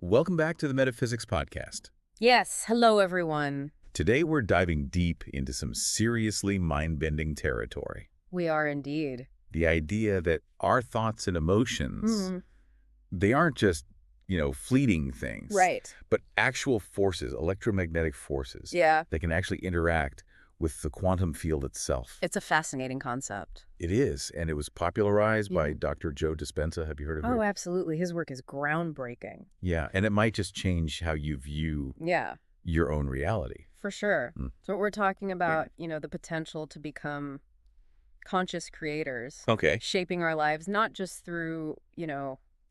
Welcome back to the Metaphysics Podcast. Yes, hello everyone. Today we're diving deep into some seriously mind-bending territory. We are indeed. The idea that our thoughts and emotions, they aren't just, fleeting things. Right. But actual forces, electromagnetic forces. Yeah. That can actually interact with the quantum field itself. It's a fascinating concept. It is, and it was popularized by Dr. Joe Dispenza. Have you heard of him? Oh, absolutely. His work is groundbreaking. Yeah, and it might just change how you view your own reality. For sure. So what we're talking about, the potential to become conscious creators. Okay. Shaping our lives, not just through,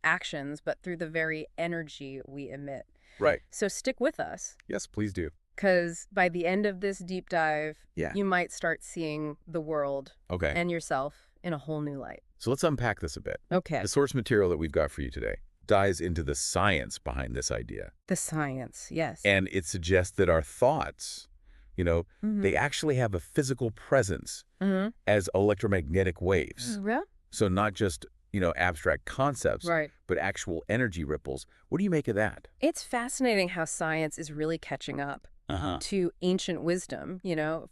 actions, but through the very energy we emit. Right. So stick with us. Yes, please do. Because by the end of this deep dive, Yeah. you might start seeing the world and yourself in a whole new light. So let's unpack this a bit. Okay. The source material that we've got for you today dives into the science behind this idea. The science, yes. And it suggests that our thoughts, they actually have a physical presence as electromagnetic waves. Yeah. So not just, abstract concepts, Right. but actual energy ripples. What do you make of that? It's fascinating how science is really catching up to ancient wisdom.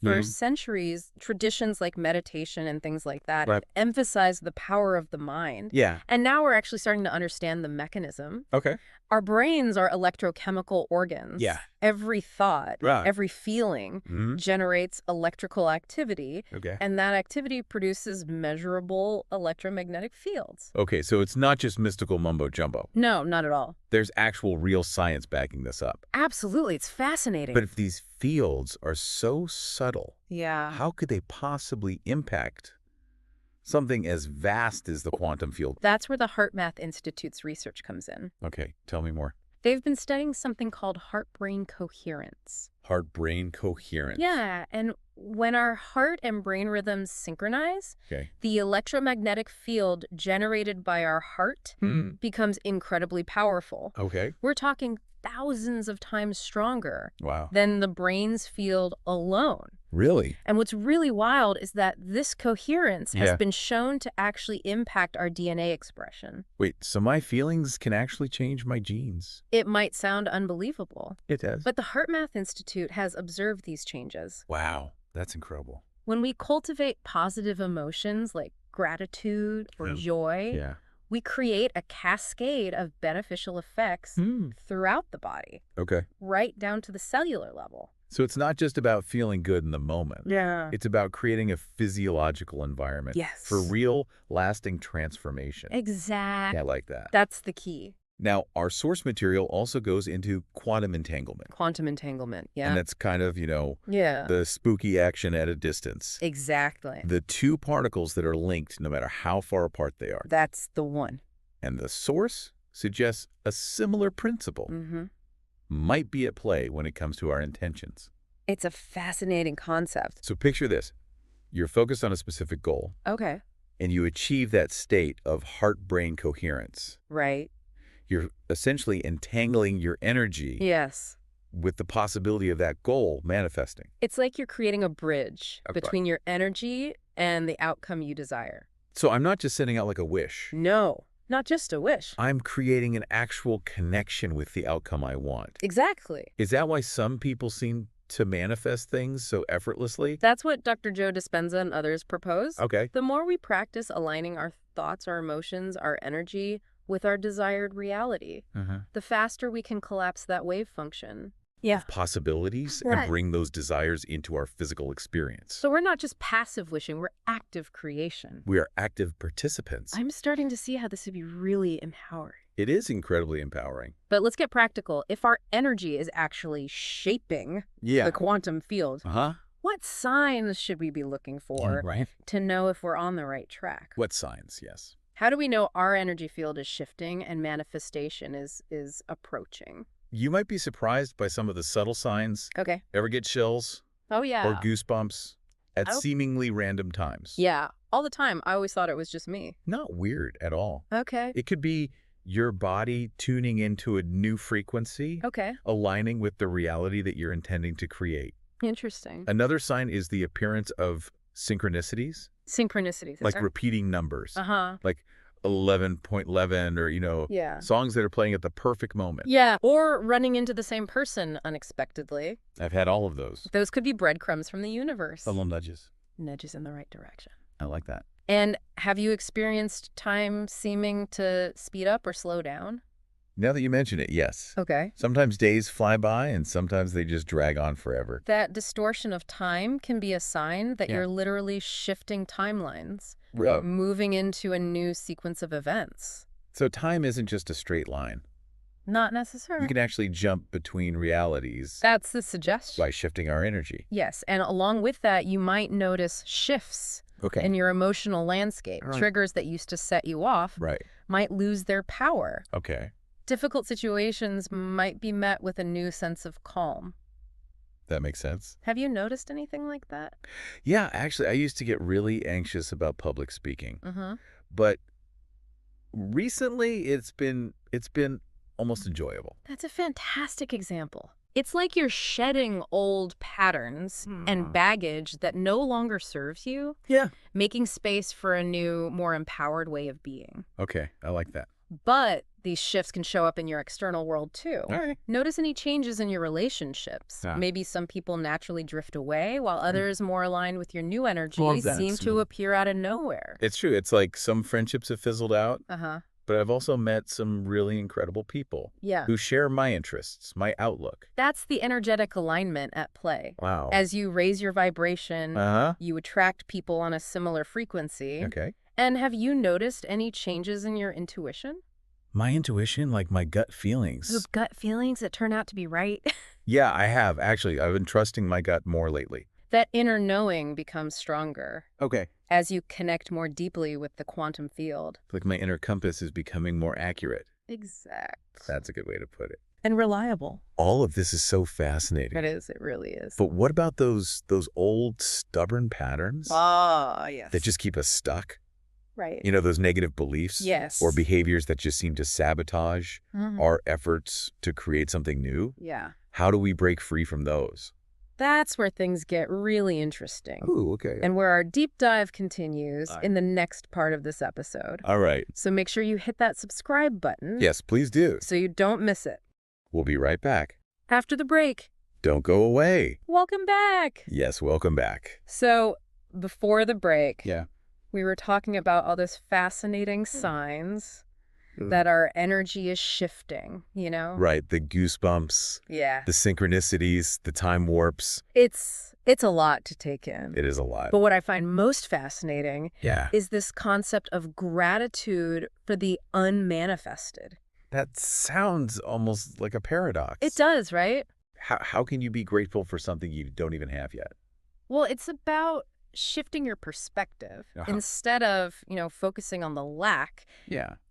For centuries, traditions like meditation and things like that have emphasized the power of the mind. Yeah. And now we're actually starting to understand the mechanism. Okay. Our brains are electrochemical organs. Yeah. Every thought, Right. every feeling generates electrical activity. Okay. And that activity produces measurable electromagnetic fields. Okay, so it's not just mystical mumbo-jumbo. No, not at all. There's actual real science backing this up. Absolutely. It's fascinating. But if these fields are so subtle, yeah. how could they possibly impact something as vast as the quantum field? That's where the HeartMath Institute's research comes in. Okay, tell me more. They've been studying something called heart-brain coherence. Heart-brain coherence. Yeah, and when our heart and brain rhythms synchronize, the electromagnetic field generated by our heart becomes incredibly powerful. Okay. We're talking thousands of times stronger Wow. than the brain's field alone. Really? And what's really wild is that this coherence has been shown to actually impact our DNA expression. Wait, so my feelings can actually change my genes? It might sound unbelievable. It does. But the HeartMath Institute has observed these changes. Wow, that's incredible. When we cultivate positive emotions like gratitude or joy, we create a cascade of beneficial effects throughout the body, right down to the cellular level. So it's not just about feeling good in the moment. Yeah. It's about creating a physiological environment for real, lasting transformation. Exactly. I like that. That's the key. Now, our source material also goes into quantum entanglement. Quantum entanglement, And that's kind of, the spooky action at a distance. Exactly. The two particles that are linked no matter how far apart they are. That's the one. And the source suggests a similar principle might be at play when it comes to our intentions. It's a fascinating concept. So picture this. You're focused on a specific goal. Okay. And you achieve that state of heart-brain coherence. Right. You're essentially entangling your energy with the possibility of that goal manifesting. It's like you're creating a bridge between your energy and the outcome you desire. So I'm not just sending out like a wish. No, not just a wish. I'm creating an actual connection with the outcome I want. Exactly. Is that why some people seem to manifest things so effortlessly? That's what Dr. Joe Dispenza and others propose. Okay. The more we practice aligning our thoughts, our emotions, our energy with our desired reality, the faster we can collapse that wave function. Yeah. Possibilities and bring those desires into our physical experience. So we're not just passive wishing, we're active creation. We are active participants. I'm starting to see how this would be really empowering. It is incredibly empowering. But let's get practical. If our energy is actually shaping the quantum field, what signs should we be looking for to know if we're on the right track? What signs, yes. How do we know our energy field is shifting and manifestation is approaching? You might be surprised by some of the subtle signs. Okay. Ever get chills? Oh, yeah. Or goosebumps at seemingly random times? Yeah, all the time. I always thought it was just me. Not weird at all. Okay. It could be your body tuning into a new frequency. Okay. Aligning with the reality that you're intending to create. Interesting. Another sign is the appearance of synchronicities. Synchronicities. Like repeating numbers. Like 11.11 or, songs that are playing at the perfect moment. Yeah, or running into the same person unexpectedly. I've had all of those. Those could be breadcrumbs from the universe. A little nudges. Nudges in the right direction. I like that. And have you experienced time seeming to speed up or slow down? Now that you mention it, yes. Okay. Sometimes days fly by and sometimes they just drag on forever. That distortion of time can be a sign that you're literally shifting timelines, moving into a new sequence of events. So time isn't just a straight line. Not necessarily. You can actually jump between realities. That's the suggestion. By shifting our energy. Yes, and along with that, you might notice shifts in your emotional landscape. Right. Triggers that used to set you off might lose their power. Okay. Difficult situations might be met with a new sense of calm. That makes sense. Have you noticed anything like that? Yeah, actually, I used to get really anxious about public speaking. But recently, it's been almost enjoyable. That's a fantastic example. It's like you're shedding old patterns and baggage that no longer serves you. Yeah. Making space for a new, more empowered way of being. Okay, I like that. But these shifts can show up in your external world, too. All right. Notice any changes in your relationships. Maybe some people naturally drift away, while others more aligned with your new energy seem to appear out of nowhere. It's true. It's like some friendships have fizzled out. But I've also met some really incredible people who share my interests, my outlook. That's the energetic alignment at play. Wow. As you raise your vibration, you attract people on a similar frequency. Okay. And have you noticed any changes in your intuition? My intuition, like my gut feelings. Those gut feelings that turn out to be right? Yeah, I have. Actually, I've been trusting my gut more lately. That inner knowing becomes stronger. Okay. As you connect more deeply with the quantum field. Like my inner compass is becoming more accurate. Exact. That's a good way to put it. And reliable. All of this is so fascinating. It is. It really is. But what about those old stubborn patterns? Yes. That just keep us stuck? Right. Those negative beliefs? Yes. Or behaviors that just seem to sabotage our efforts to create something new? Yeah. How do we break free from those? That's where things get really interesting. Ooh, okay. And where our deep dive continues in the next part of this episode. All right. So make sure you hit that subscribe button. Yes, please do. So you don't miss it. We'll be right back. After the break. Don't go away. Welcome back. Yes, welcome back. So before the break, yeah, we were talking about all those fascinating signs that our energy is shifting, Right, the goosebumps. Yeah. The synchronicities, the time warps. It's a lot to take in. It is a lot. But what I find most fascinating is this concept of gratitude for the unmanifested. That sounds almost like a paradox. It does, right? How can you be grateful for something you don't even have yet? Well, it's about shifting your perspective. Instead of, focusing on the lack,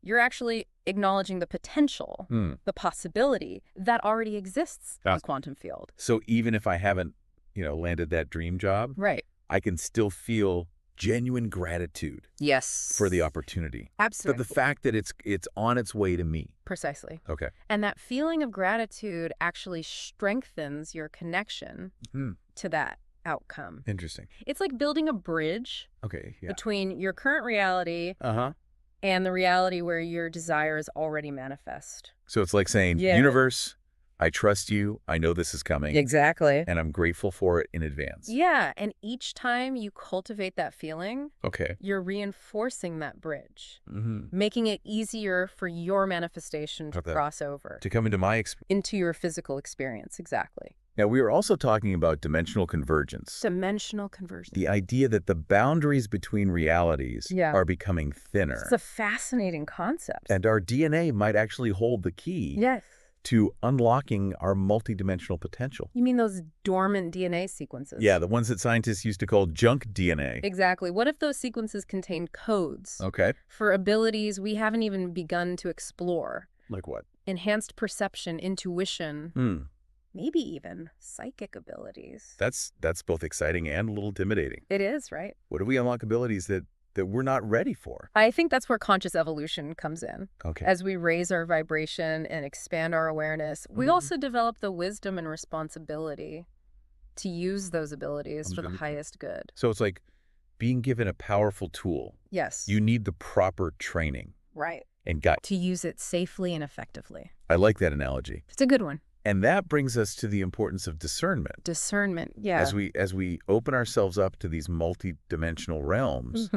you're actually acknowledging the potential, the possibility that already exists in the quantum field. So even if I haven't, landed that dream job, right, I can still feel genuine gratitude. Yes. For the opportunity. Absolutely. The fact that it's on its way to me. Precisely. Okay. And that feeling of gratitude actually strengthens your connection to that outcome. Interesting. It's like building a bridge between your current reality and the reality where your desires already manifest. So it's like saying, universe, I trust you. I know this is coming. Exactly. And I'm grateful for it in advance. Yeah. And each time you cultivate that feeling, you're reinforcing that bridge, making it easier for your manifestation to cross over. To come into my experience. Into your physical experience. Exactly. Now, we were also talking about dimensional convergence. Dimensional convergence. The idea that the boundaries between realities are becoming thinner. It's a fascinating concept. And our DNA might actually hold the key to unlocking our multidimensional potential. You mean those dormant DNA sequences? Yeah, the ones that scientists used to call junk DNA. Exactly. What if those sequences contain codes for abilities we haven't even begun to explore? Like what? Enhanced perception, intuition, maybe even psychic abilities. That's both exciting and a little intimidating. It is, right? What if we unlock abilities that we're not ready for? I think that's where conscious evolution comes in. Okay. As we raise our vibration and expand our awareness, we also develop the wisdom and responsibility to use those abilities for the highest good. So it's like being given a powerful tool. Yes. You need the proper training. Right. And to use it safely and effectively. I like that analogy. It's a good one. And that brings us to the importance of discernment. Discernment, yeah. As we open ourselves up to these multidimensional realms,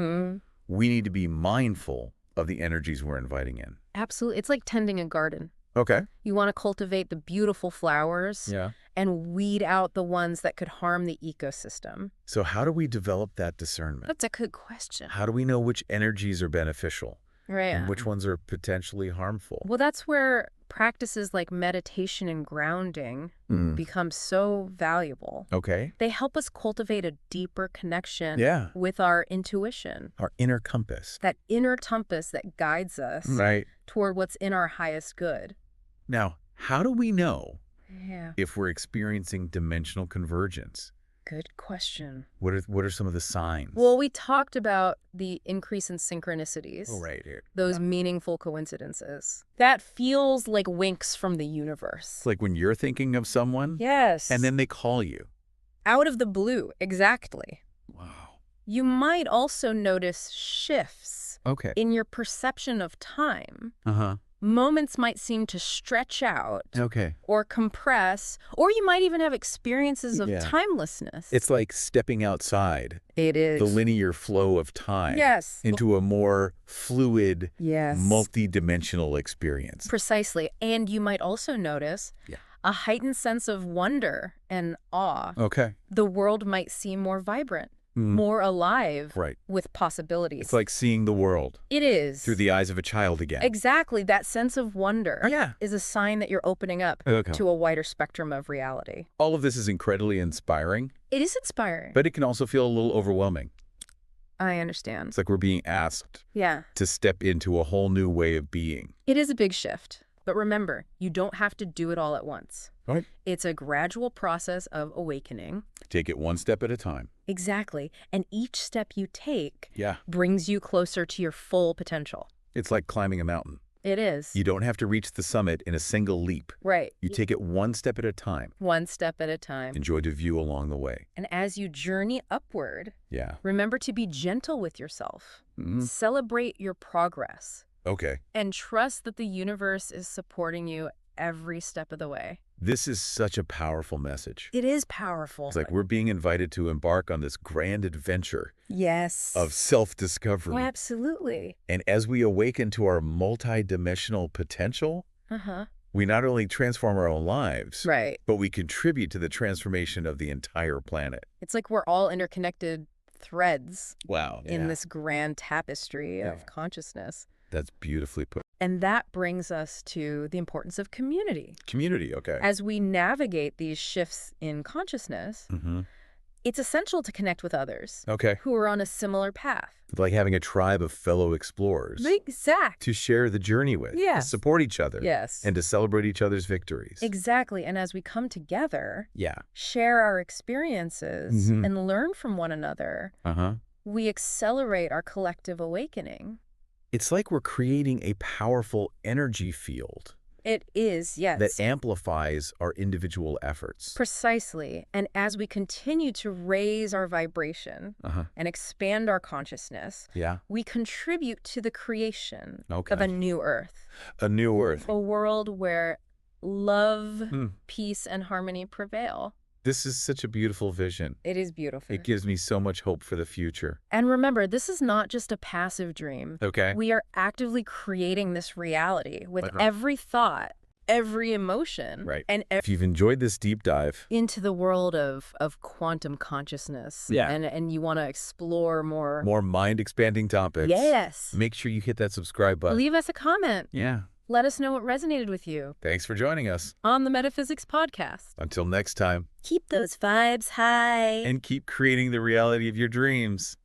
we need to be mindful of the energies we're inviting in. Absolutely. It's like tending a garden. Okay. You want to cultivate the beautiful flowers and weed out the ones that could harm the ecosystem. So how do we develop that discernment? That's a good question. How do we know which energies are beneficial? Right. And which ones are potentially harmful? Well, that's where practices like meditation and grounding become so valuable. Okay. They help us cultivate a deeper connection with our intuition. Our inner compass. That inner compass that guides us toward what's in our highest good. Now, how do we know if we're experiencing dimensional convergence? Good question. What are some of the signs? Well, we talked about the increase in synchronicities. Oh, right here. Those meaningful coincidences. That feels like winks from the universe. It's like when you're thinking of someone. Yes. And then they call you. Out of the blue, exactly. Wow. You might also notice shifts in your perception of time. Moments might seem to stretch out or compress, or you might even have experiences of timelessness. It's like stepping outside. It is. The linear flow of time into a more fluid, multi-dimensional experience. Precisely. And you might also notice a heightened sense of wonder and awe. The world might seem more vibrant. More alive with possibilities. It's like seeing the world. It is. Through the eyes of a child again. Exactly. That sense of wonder is a sign that you're opening up to a wider spectrum of reality. All of this is incredibly inspiring. It is inspiring. But it can also feel a little overwhelming. I understand. It's like we're being asked to step into a whole new way of being. It is a big shift. But remember, you don't have to do it all at once. Right. It's a gradual process of awakening. Take it one step at a time. Exactly. And each step you take brings you closer to your full potential. It's like climbing a mountain. It is. You don't have to reach the summit in a single leap. Right. You take it one step at a time. One step at a time. Enjoy the view along the way. And as you journey upward, remember to be gentle with yourself. Celebrate your progress. And trust that the universe is supporting you every step of the way. This is such a powerful message. It is powerful. It's like we're being invited to embark on this grand adventure of self-discovery. Oh, absolutely. And as we awaken to our multidimensional potential, we not only transform our own lives, but we contribute to the transformation of the entire planet. It's like we're all interconnected threads in this grand tapestry of consciousness. That's beautifully put. And that brings us to the importance of community. Community, As we navigate these shifts in consciousness, it's essential to connect with others who are on a similar path. Like having a tribe of fellow explorers. Exactly. To share the journey with. To support each other. And to celebrate each other's victories. Exactly. And as we come together, share our experiences and learn from one another, we accelerate our collective awakening. It's like we're creating a powerful energy field. It is, yes. That amplifies our individual efforts. Precisely. And as we continue to raise our vibration and expand our consciousness, we contribute to the creation of a new Earth. A new Earth. A world where love, peace, and harmony prevail. This is such a beautiful vision. It is beautiful. It gives me so much hope for the future. And remember, this is not just a passive dream. We are actively creating this reality with every thought, every emotion. And if you've enjoyed this deep dive into the world of quantum consciousness and you want to explore more mind-expanding topics, make sure you hit that subscribe button. Leave us a comment. Let us know what resonated with you. Thanks for joining us on the Metaphysics Podcast. Until next time, keep those vibes high and keep creating the reality of your dreams.